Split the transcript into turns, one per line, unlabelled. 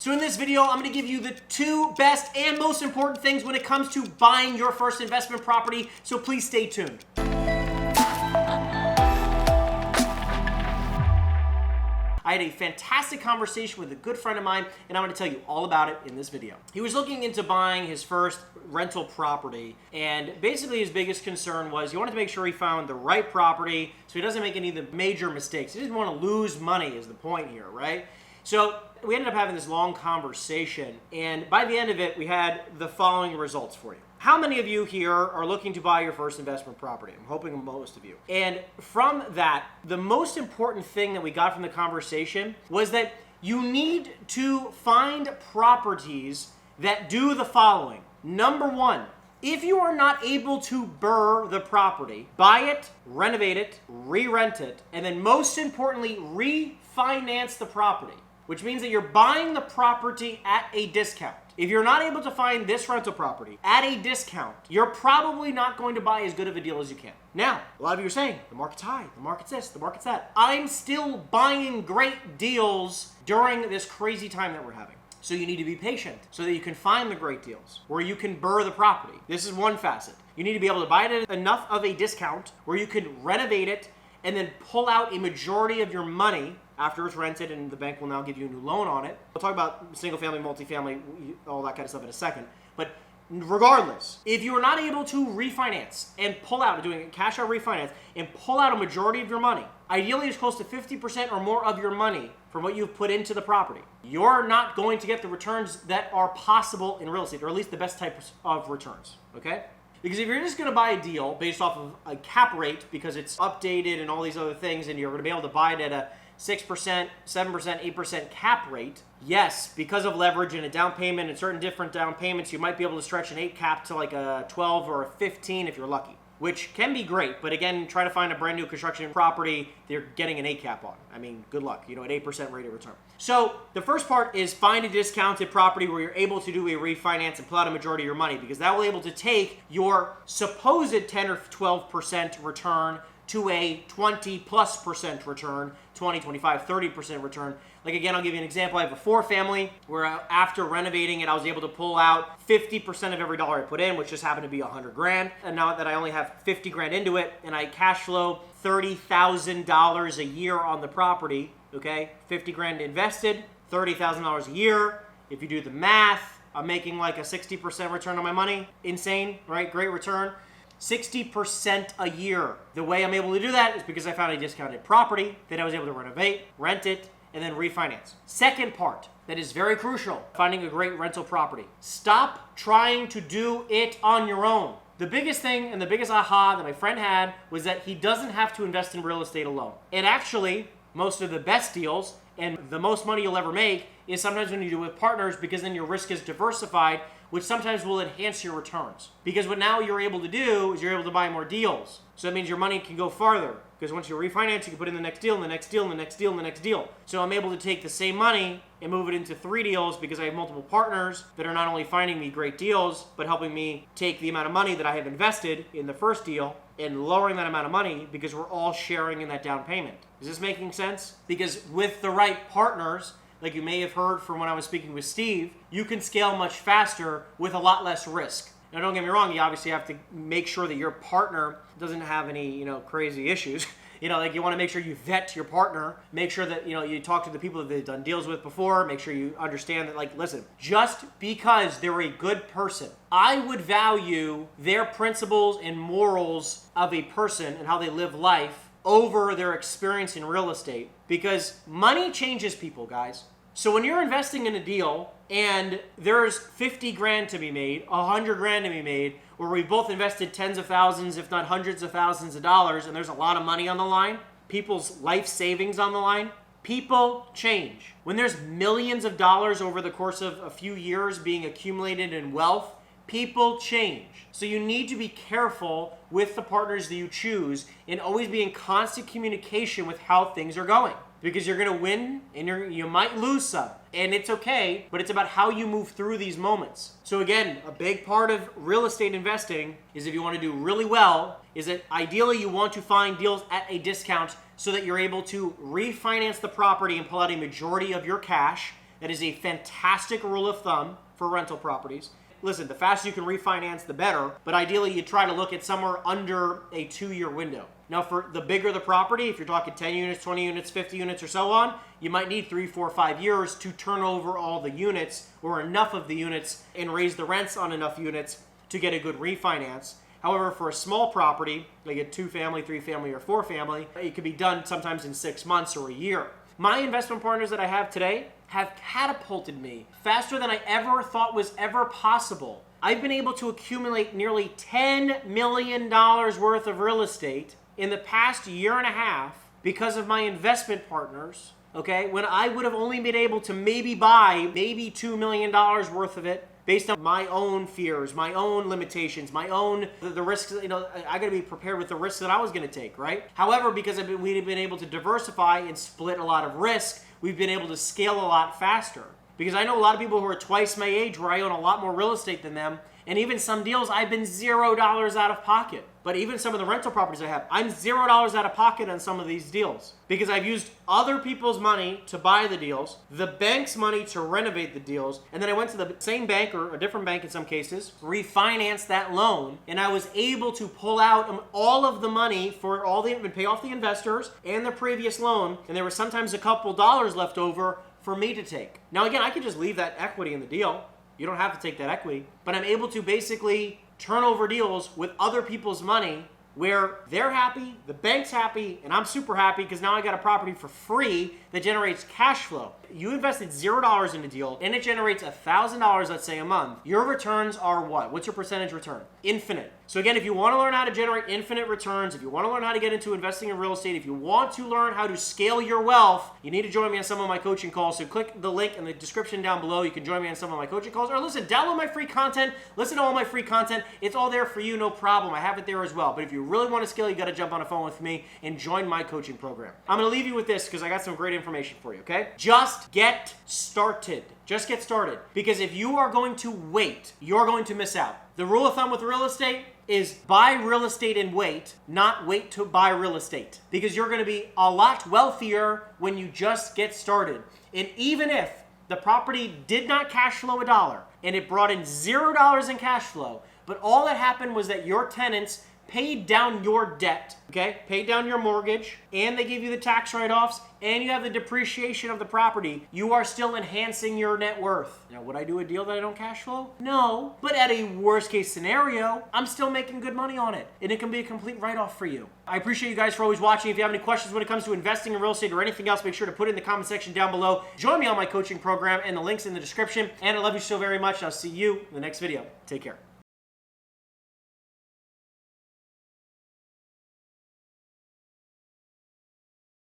So in this video, I'm going to give you the two best and most important things when it comes to buying your first investment property, so please stay tuned. I had a fantastic conversation with a good friend of mine, and I'm going to tell you all about it in this video. He was looking into buying his first rental property, and basically his biggest concern was he wanted to make sure he found the right property so he doesn't make any of the major mistakes. He didn't want to lose money is the point here, right? So we ended up having this long conversation, and by the end of it, we had the following results for you. How many of you here are looking to buy your first investment property? I'm hoping most of you. And from that, the most important thing that we got from the conversation was that you need to find properties that do the following. Number one, if you are not able to BRRRR the property, buy it, renovate it, re-rent it, and then most importantly, refinance the property, which means that you're buying the property at a discount. If you're not able to find this rental property at a discount, you're probably not going to buy as good of a deal as you can. Now, a lot of you are saying, the market's high, the market's this, the market's that. I'm still buying great deals during this crazy time that we're having. So you need to be patient so that you can find the great deals where you can BRRRR the property. This is one facet. You need to be able to buy it at enough of a discount where you can renovate it and then pull out a majority of your money after it's rented, and the bank will now give you a new loan on it. We'll talk about single family, multifamily, all that kind of stuff in a second. But regardless, if you are not able to refinance and pull out, doing a cash out refinance, and pull out a majority of your money, ideally as close to 50% or more of your money from what you've put into the property, you're not going to get the returns that are possible in real estate, or at least the best types of returns, okay? Because if you're just going to buy a deal based off of a cap rate because it's updated and all these other things, and you're going to be able to buy it at a 6%, 7%, 8% cap rate, yes, because of leverage and a down payment and certain different down payments, you might be able to stretch an 8 cap to like a 12 or a 15 if you're lucky, which can be great. But again, try to find a brand new construction property that you're getting an 8 cap on. I mean, good luck, at 8% rate of return. So the first part is find a discounted property where you're able to do a refinance and pull out a majority of your money, because that will be able to take your supposed 10 or 12% return to a 20+% return, 20, 25, 30% return. Like again, I'll give you an example. I have a 4-family where after renovating it, I was able to pull out 50% of every dollar I put in, which just happened to be 100 grand. And now that I only have 50 grand into it, and I cash flow $30,000 a year on the property, okay? 50 grand invested, $30,000 a year. If you do the math, I'm making like a 60% return on my money. Insane, right? Great return. 60% a year. The way I'm able to do that is because I found a discounted property that I was able to renovate, rent it, and then refinance. Second part that is very crucial, finding a great rental property. Stop trying to do it on your own. The biggest thing and the biggest aha that my friend had was that he doesn't have to invest in real estate alone. And actually, most of the best deals and the most money you'll ever make is sometimes when you do it with partners, because then your risk is diversified, which sometimes will enhance your returns. Because what now you're able to do is you're able to buy more deals. So that means your money can go farther. Because once you refinance, you can put in the next deal, and the next deal, and the next deal, and the next deal. So I'm able to take the same money and move it into 3 deals because I have multiple partners that are not only finding me great deals, but helping me take the amount of money that I have invested in the first deal and lowering that amount of money because we're all sharing in that down payment. Is this making sense? Because with the right partners, like you may have heard from when I was speaking with Steve, you can scale much faster with a lot less risk. Now, don't get me wrong, you obviously have to make sure that your partner doesn't have any, crazy issues. Like you want to make sure you vet your partner, make sure that, you talk to the people that they've done deals with before, make sure you understand that, like, listen, just because they're a good person, I would value their principles and morals of a person and how they live life over their experience in real estate, because money changes people, guys. So when you're investing in a deal and there's 50 grand to be made, 100 grand to be made, where we both invested tens of thousands, if not hundreds of thousands of dollars, and there's a lot of money on the line, people's life savings on the line, people change. When there's millions of dollars over the course of a few years being accumulated in wealth, people change. So you need to be careful with the partners that you choose and always be in constant communication with how things are going. Because you're going to win and you might lose some. And it's okay, but it's about how you move through these moments. So again, a big part of real estate investing is, if you want to do really well, is that ideally you want to find deals at a discount so that you're able to refinance the property and pull out a majority of your cash That is a fantastic rule of thumb for rental properties. Listen, the faster you can refinance, the better, but ideally you try to look at somewhere under a 2-year window. Now, for the bigger the property, if you're talking 10 units, 20 units, 50 units, or so on, you might need 3, 4, 5 years to turn over all the units or enough of the units and raise the rents on enough units to get a good refinance. However, for a small property, like a 2-family, 3-family, or 4-family, it could be done sometimes in 6 months or a year. My investment partners that I have today have catapulted me faster than I ever thought was ever possible. I've been able to accumulate nearly $10 million worth of real estate in the past year and a half because of my investment partners, okay? When I would have only been able to maybe buy $2 million worth of it based on my own fears, my own limitations, my own, the risks, I gotta be prepared with the risks that I was gonna take, right? However, because we've been able to diversify and split a lot of risk, we've been able to scale a lot faster. Because I know a lot of people who are twice my age where I own a lot more real estate than them, and even some deals I've been $0 out of pocket. But even some of the rental properties I have, I'm $0 out of pocket on some of these deals. Because I've used other people's money to buy the deals, the bank's money to renovate the deals, and then I went to the same bank or a different bank in some cases, refinanced that loan, and I was able to pull out all of the money for and pay off the investors and the previous loan, and there was sometimes a couple dollars left over for me to take. Now again, I could just leave that equity in the deal. You don't have to take that equity, but I'm able to basically turn over deals with other people's money where they're happy, the bank's happy, and I'm super happy because now I got a property for free that generates cash flow. You invested $0 in a deal and it generates $1,000, let's say, a month. Your returns are what? What's your percentage return? Infinite. So again, if you want to learn how to generate infinite returns, if you want to learn how to get into investing in real estate, if you want to learn how to scale your wealth, you need to join me on some of my coaching calls. So click the link in the description down below. You can join me on some of my coaching calls, or listen, download my free content, listen to all my free content. It's all there for you, no problem. I have it there as well. But if you really want to scale, you got to jump on a phone with me and join my coaching program. I'm going to leave you with this because I got some great information for you, okay? Just get started. Just get started. Because if you are going to wait, you're going to miss out. The rule of thumb with real estate is buy real estate and wait, not wait to buy real estate. Because you're going to be a lot wealthier when you just get started. And even if the property did not cash flow $1 and it brought in $0 in cash flow, but all that happened was that your tenants paid down your debt, okay? Paid down your mortgage, and they give you the tax write-offs, and you have the depreciation of the property. You are still enhancing your net worth. Now, would I do a deal that I don't cash flow? No, but at a worst case scenario, I'm still making good money on it, and it can be a complete write-off for you. I appreciate you guys for always watching. If you have any questions when it comes to investing in real estate or anything else, make sure to put it in the comment section down below. Join me on my coaching program, and the link's in the description, and I love you so very much. I'll see you in the next video. Take care.